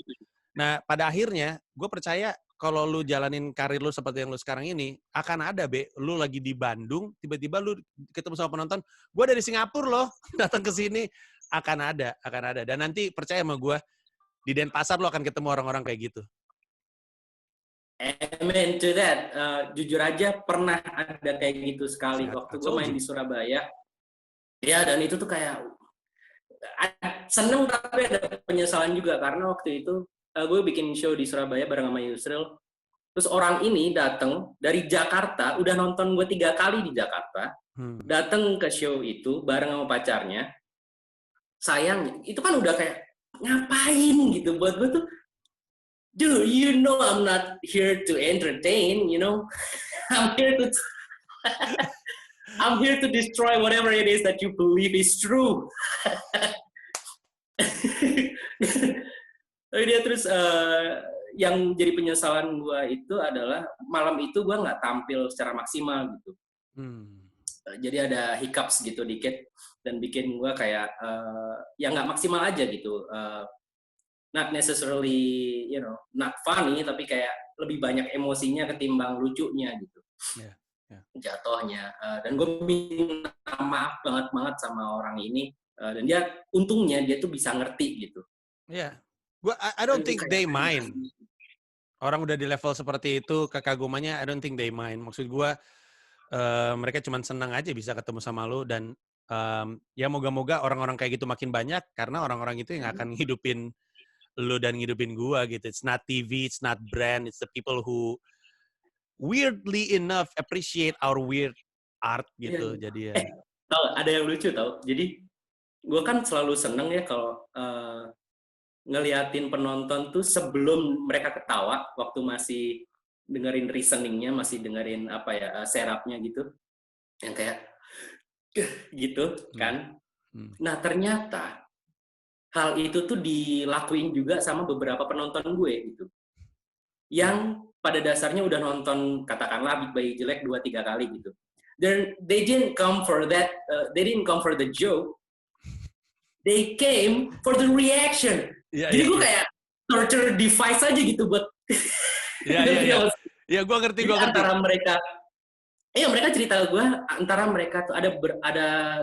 Nah, pada akhirnya, gue percaya kalau lu jalanin karir lu seperti yang lu sekarang ini, akan ada, Be. Lu lagi di Bandung, tiba-tiba lu ketemu sama penonton, gue dari Singapura loh, datang ke sini, akan ada. Dan nanti percaya sama gue, di Denpasar lu akan ketemu orang-orang kayak gitu. Amen to that. Jujur aja pernah ada kayak gitu sekali waktu gue main di Surabaya. Ya, dan itu tuh kayak seneng tapi ada penyesalan juga karena waktu itu gue bikin show di Surabaya bareng sama Yusril. Terus orang ini datang dari Jakarta, udah nonton gue 3 kali di Jakarta, datang ke show itu bareng sama pacarnya. Sayang, itu kan udah kayak ngapain gitu buat gue tuh. Dude, you know I'm not here to entertain, you know. I'm here to destroy whatever it is that you believe is true. Tapi dia terus yang jadi penyesalan gue itu adalah malam itu gue nggak tampil secara maksimal gitu. Jadi ada hiccups gitu dikit dan bikin gue kayak ya nggak maksimal aja gitu. Not necessarily, you know, not funny, tapi kayak lebih banyak emosinya ketimbang lucunya gitu. jatuhnya. Dan gue minta maaf banget sama orang ini. Dan dia untungnya dia tuh bisa ngerti gitu. Iya. I don't think they mind. Orang udah di level seperti itu, kekagumannya I don't think they mind. Maksud gue, mereka cuma senang aja bisa ketemu sama lu dan ya moga-moga orang-orang kayak gitu makin banyak karena orang-orang itu yang akan ngidupin lu dan ngidupin gua gitu. It's not TV, it's not brand, it's the people who weirdly enough appreciate our weird art gitu. Jadi ya. Tahu ada yang lucu tau. Jadi gua kan selalu seneng ya kalau ngeliatin penonton tuh sebelum mereka ketawa waktu masih dengerin reasoningnya, masih dengerin apa ya serapnya gitu, yang kayak gitu kan. Nah ternyata hal itu tuh dilakuin juga sama beberapa penonton gue gitu, yang pada dasarnya udah nonton katakanlah Big Bayi Jelek 2-3 kali gitu. They didn't come for that, they didn't come for the joke, they came for the reaction. Jadi gue kayak torture device aja gitu buat. Iya, gue ngerti. Antara mereka, mereka cerita gue, antara mereka tuh ada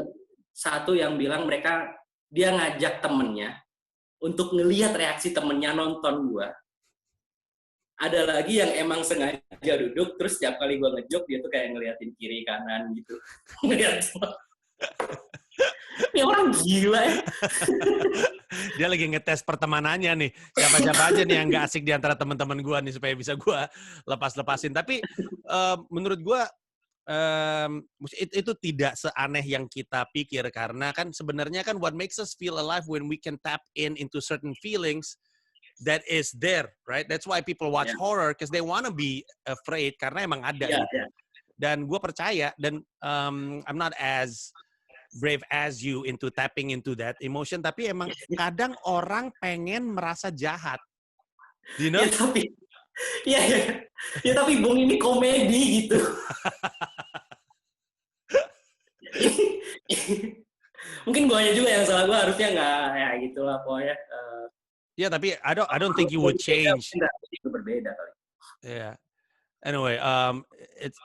satu yang bilang dia ngajak temennya untuk ngelihat reaksi temennya nonton gue. Ada lagi yang emang sengaja duduk, terus setiap kali gue ngejok dia tuh kayak ngeliatin kiri kanan gitu. Ngeliat ini orang gila ya. Dia lagi ngetes pertemanannya nih. Siapa-siapa aja nih yang gak asik di antara teman-teman gue nih supaya bisa gue lepas-lepasin. Tapi menurut gue itu tidak seaneh yang kita pikir karena kan sebenarnya kan what makes us feel alive when we can tap into certain feelings that is there, right? That's why people watch horror because they want to be afraid karena emang ada. Dan gue percaya dan I'm not as brave as you into tapping into that emotion, tapi emang kadang orang pengen merasa jahat, you know? Tapi Bung ini komedi gitu. Mungkin guanya juga yang salah, gue harusnya nggak ya gitulah pokoknya. Ya tapi I don't think you would change. Itu berbeda kali. Yeah. Anyway,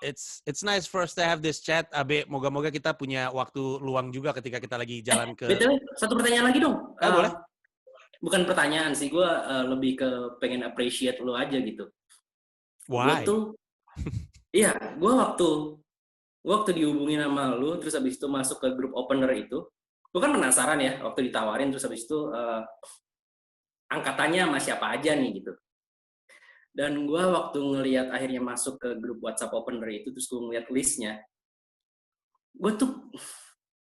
it's nice for us to have this chat. Abe, moga-moga kita punya waktu luang juga ketika kita lagi jalan ke. Betul. Satu pertanyaan lagi dong. Boleh. Bukan pertanyaan sih, gue lebih ke pengen appreciate lo aja gitu. Why? Gue waktu dihubungin sama lu, terus habis itu masuk ke grup opener itu, gue kan penasaran ya, waktu ditawarin, terus habis itu angkatannya sama siapa aja nih gitu. Dan gue waktu ngelihat akhirnya masuk ke grup WhatsApp opener itu, terus gue ngeliat listnya, gue tuh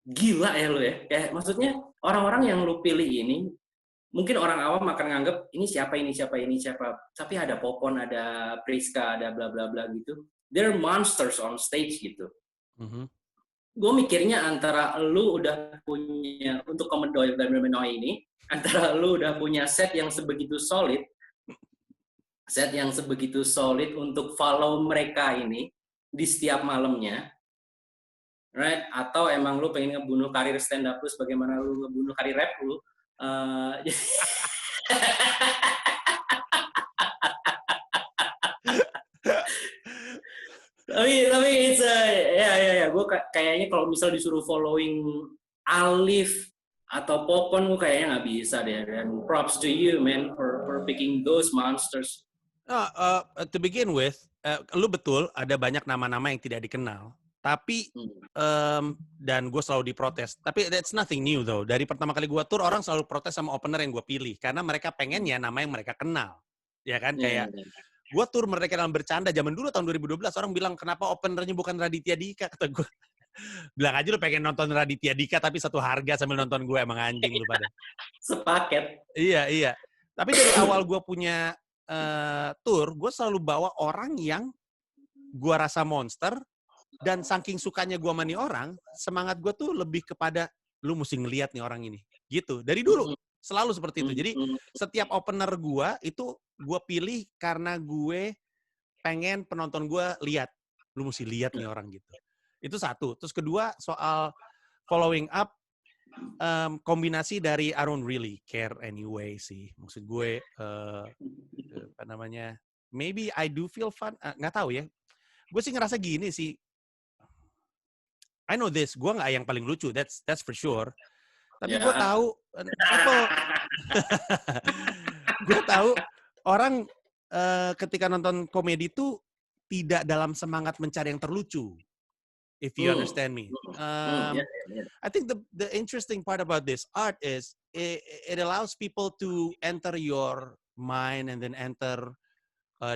gila ya lu ya. Kayak maksudnya orang-orang yang lu pilih ini, mungkin orang awam akan nganggep ini siapa. Tapi ada Popon, ada Priska, ada bla bla bla gitu. They're monsters on stage gitu. Gue mikirnya antara lu udah punya, untuk Komodo dan Menoi ini, antara lu udah punya set yang sebegitu solid untuk follow mereka ini di setiap malamnya, right? Atau emang lu pengen ngebunuh karir stand up lu sebagaimana lu ngebunuh karir rap lu. Tapi it's gue kayaknya kalau misal disuruh following Alif atau Popon gue kayaknya nggak bisa deh. Dan props to you man for picking those monsters. To begin with, lu betul ada banyak nama-nama yang tidak dikenal. Tapi dan gue selalu diprotes. Tapi that's nothing new though. Dari pertama kali gue tour orang selalu protes sama opener yang gue pilih karena mereka pengennya nama yang mereka kenal, ya kan? Kayak gue tour Merdeka Dalam Bercanda zaman dulu tahun 2012 orang bilang kenapa openernya bukan Raditya Dika, kata gue. Bilang aja lu pengen nonton Raditya Dika tapi satu harga sambil nonton gue, emang anjing lu pada. Sepaket. Iya. Tapi dari awal gue punya tour, gue selalu bawa orang yang gue rasa monster. Dan saking sukanya gue sama nih orang, semangat gue tuh lebih kepada lu mesti ngeliat nih orang ini. Gitu. Dari dulu selalu seperti itu. Jadi setiap opener gue itu gue pilih karena gue pengen penonton gue lihat. Lu mesti lihat nih orang gitu. Itu satu. Terus kedua soal following up, kombinasi dari I don't really care anyway sih. Maksud gue maybe I do feel fun. Nggak tahu ya. Gue sih ngerasa gini sih. I know this, gue nggak yang paling lucu, that's for sure. Tapi Ya. gue tahu people, gue tahu orang ketika nonton komedi itu tidak dalam semangat mencari yang terlucu. If you understand me. Ya. I think the interesting part about this art is it allows people to enter your mind and then enter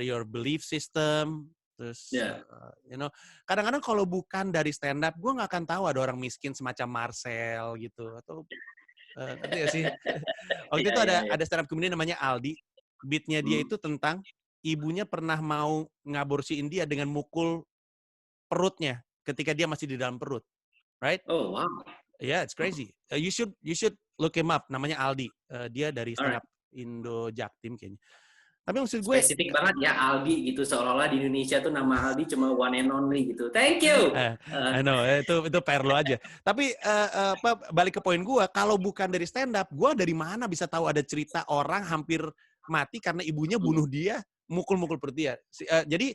your belief system. Terus, you know, kadang-kadang kalau bukan dari stand up, gue nggak akan tahu ada orang miskin semacam Marcel gitu atau ngerti gak sih? Waktu itu ada stand up comedian namanya Aldi. Beatnya dia itu tentang ibunya pernah mau ngaborsiin dia dengan mukul perutnya ketika dia masih di dalam perut, right? Oh wow. Yeah, it's crazy. You should look him up. Namanya Aldi. Dia dari stand up Indo Jaktim kayaknya. Tapi maksud gue spesifik banget ya Aldi gitu, seolah-olah di Indonesia tuh nama Aldi cuma one and only gitu. Thank you. I know itu PR lo aja. Tapi balik ke poin gue, kalau bukan dari stand up, gue dari mana bisa tahu ada cerita orang hampir mati karena ibunya bunuh dia, mukul-mukul perut dia. Jadi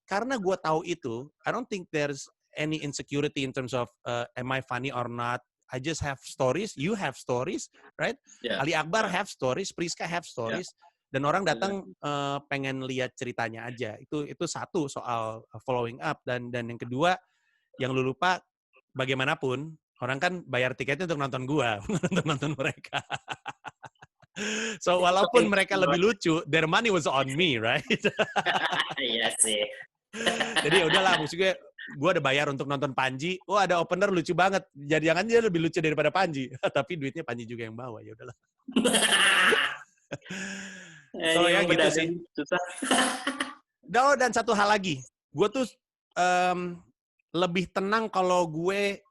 karena gue tahu itu, I don't think there's any insecurity in terms of am I funny or not. I just have stories, you have stories, right? Yeah. Ali Akbar have stories, Priska have stories. Yeah. Dan orang datang pengen lihat ceritanya aja. Itu satu soal following up, dan yang kedua yang lu lupa, bagaimanapun orang kan bayar tiketnya untuk nonton gua, untuk nonton mereka. So walaupun mereka lebih lucu, their money was on me, right? Iya sih. Jadi udahlah, maksudnya gue ada bayar untuk nonton Panji. Oh, ada opener lucu banget. Jadi jangan dia lebih lucu daripada Panji. Tapi duitnya Panji juga yang bawa, ya udahlah. So ya gitu sih. Susah. Dan satu hal lagi, gue tuh lebih tenang kalau gue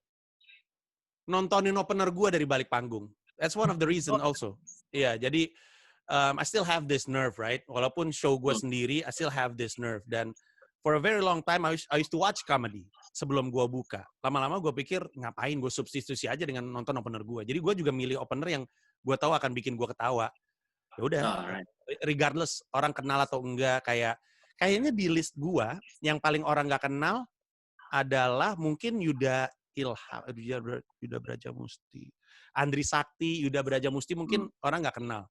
nontonin opener gue dari balik panggung. That's one of the reason also. Iya, jadi I still have this nerve, right? Walaupun show gue sendiri, I still have this nerve. Dan for a very long time, I used to watch comedy sebelum gue buka. Lama-lama gue pikir, ngapain gue substitusi aja dengan nonton opener gue. Jadi gue juga milih opener yang gue tahu akan bikin gue ketawa. Ya udah, regardless orang kenal atau enggak, kayaknya di list gua yang paling orang nggak kenal adalah mungkin Yuda Ilham, Yuda Brajamusti, Andri Sakti, Yuda Brajamusti mungkin orang nggak kenal.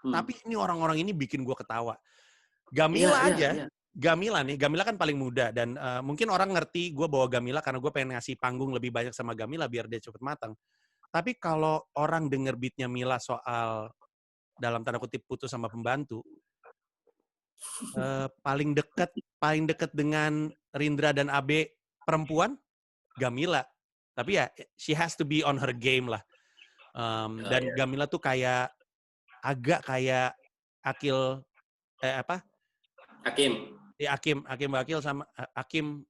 Tapi ini orang-orang ini bikin gua ketawa. Gamila aja. Gamila kan paling muda, dan mungkin orang ngerti gue bawa Gamila karena gue pengen ngasih panggung lebih banyak sama Gamila biar dia cepet matang. Tapi kalau orang denger beatnya Mila soal dalam tanda kutip putus sama pembantu, paling dekat dengan Rindra dan Abe perempuan, Gamila. Tapi ya, she has to be on her game lah. Dan Gamila tuh agak kayak Akil, Hakim. Hakim Bakil sama Hakim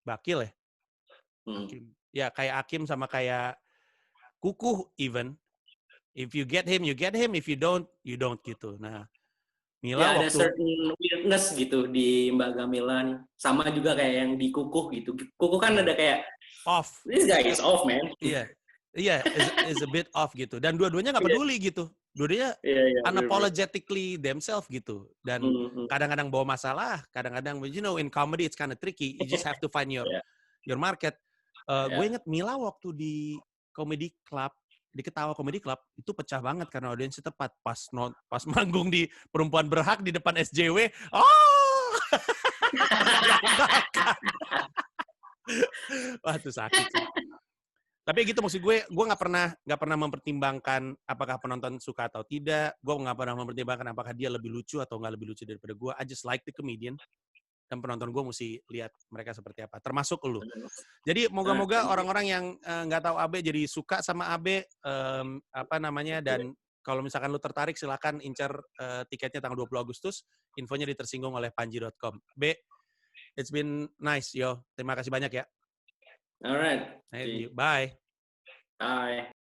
Bakil ya. Ya kayak Hakim sama kayak Kukuh even. If you get him, you get him. If you don't gitu. Nah, Mila ada certain weirdness gitu di Mbak Gamila nih. Sama juga kayak yang di Kukuh gitu. Kukuh kan ada kayak off. This guy is off, man. Iya, is a bit off gitu. Dan dua-duanya nggak peduli gitu. Dua-duanya unapologetically themselves gitu. Dan kadang-kadang bawa masalah, kadang-kadang, you know, in comedy it's kind of tricky. You just have to find your market. Gue inget Mila waktu di Comedy Club, di Ketawa Comedy Club, itu pecah banget karena audiensnya tepat. Pas manggung di Perempuan Berhak di depan SJW, wah itu sakit sih. Tapi gitu, maksud gue nggak pernah mempertimbangkan apakah penonton suka atau tidak. Gue nggak pernah mempertimbangkan apakah dia lebih lucu atau nggak lebih lucu daripada gue. I just like the comedian. Dan penonton gue mesti lihat mereka seperti apa, termasuk lu. Jadi moga-moga orang-orang yang nggak tahu Abe jadi suka sama Abe, dan kalau misalkan lu tertarik silakan incar tiketnya tanggal 20 Agustus, infonya di tersinggung oleh panji.com. Be, it's been nice, yo. Terima kasih banyak ya. Alright. Bye. Bye.